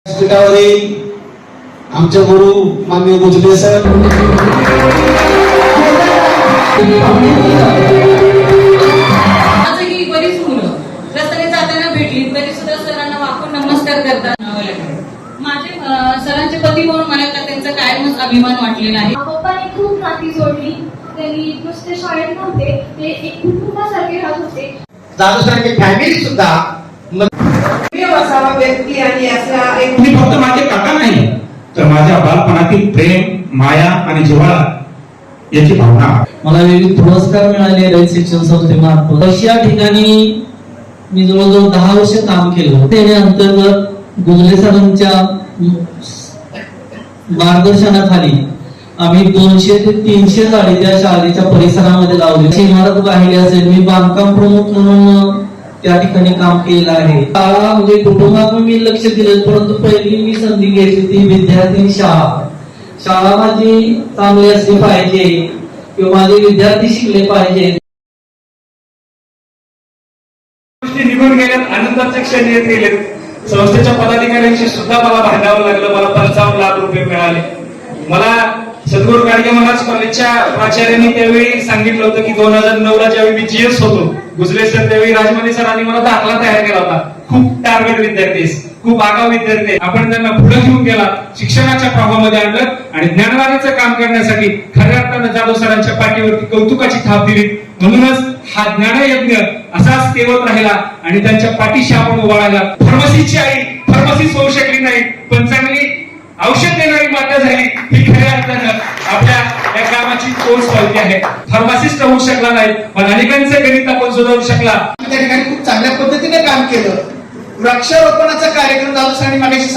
व्यासपीठावरील आमचे गुरु माननीय गुजले सर, आजही बरीच मुलं रस्त्याने जाताना भेटली तरी सुद्धा सरांना वाकून नमस्कार करतात. माझे सरांचे पती म्हणून मला त्यांचा कायमच अभिमान वाटलेला आहे. पप्पांनी खूप नाती जोडली. त्यांनी नुसते शाळेत नव्हते, ते एक कुटुंबासारखे राहत होते. जाधव सरांची फॅमिली सुद्धा असावा व्यक्ती आणि असा एक मी फक्त माझे काका नाही तर माझ्या बालपणातील प्रेम, माया आणि जिव्हाळा याची भावना. मला विविध पुरस्कार मिळाले रयत शिक्षण संस्थेमार्फत. या ठिकाणी मी जवळजवळ 10 वर्ष काम केलं. त्याने अंतर्गत गुजले सरांच्या मार्गदर्शनाखाली आम्ही 200 ते 300 झाडे त्या शाळेच्या परिसरामध्ये लावली. इमारत वाहिली असेल. मी बांधकाम प्रमुख म्हणून त्या ठिकाणी काम केलं आहे. शाळा म्हणजे कुटुंबात मी लक्ष दिलं, परंतु पहिली मी संधी घेतली ती विद्यार्थी शाळा. शाळा माझी चांगली असली पाहिजे किंवा माझे विद्यार्थी शिकले पाहिजे. निघून गेल्यात, आनंदाचे क्षण येत गेले. संस्थेच्या पदाधिकाऱ्यांशी सुद्धा मला भांडावं लागलं. मला 55 लाख रुपये मिळाले. मला सद्गुरू गाडगे महाराज कॉलेजच्या प्राचार्यांनी त्यावेळी सांगितलं होतं की 2009ला ज्यावेळी मी जीएस होतो, गुजले सर त्यावेळी राजमणी सरांनी मला दाखला तयार केला होता. खूप टार्गेट विद्यार्थी, खूप आगाऊ विद्यार्थी, आपण त्यांना पुढे घेऊन गेला, शिक्षणाच्या प्रवाहामध्ये आणलं आणि ज्ञानवाणीचं काम करण्यासाठी खऱ्या अर्थानं जाधव सरांच्या पाठीवरती कौतुकाची थाप दिली. म्हणूनच हा ज्ञानयज्ञ असाच तेवत राहिला आणि त्यांच्या पाठीशी आपण उभा राहिला. फार्मसीची आई फार्मसीच होऊ शकली नाही, पण चांगली औषध देणारी माता झाली. ही खऱ्या अर्थानं आपल्या या कामाची कोर्स पावती आहे. फार्मासिस्ट होऊ शकला नाही, पण अनेकांचं गणित आपण सुधारू शकला. त्या ठिकाणी खूप चांगल्या पद्धतीने काम केलं. वृक्षारोपणाचा कार्यक्रम जाधव सरांनी मागाशी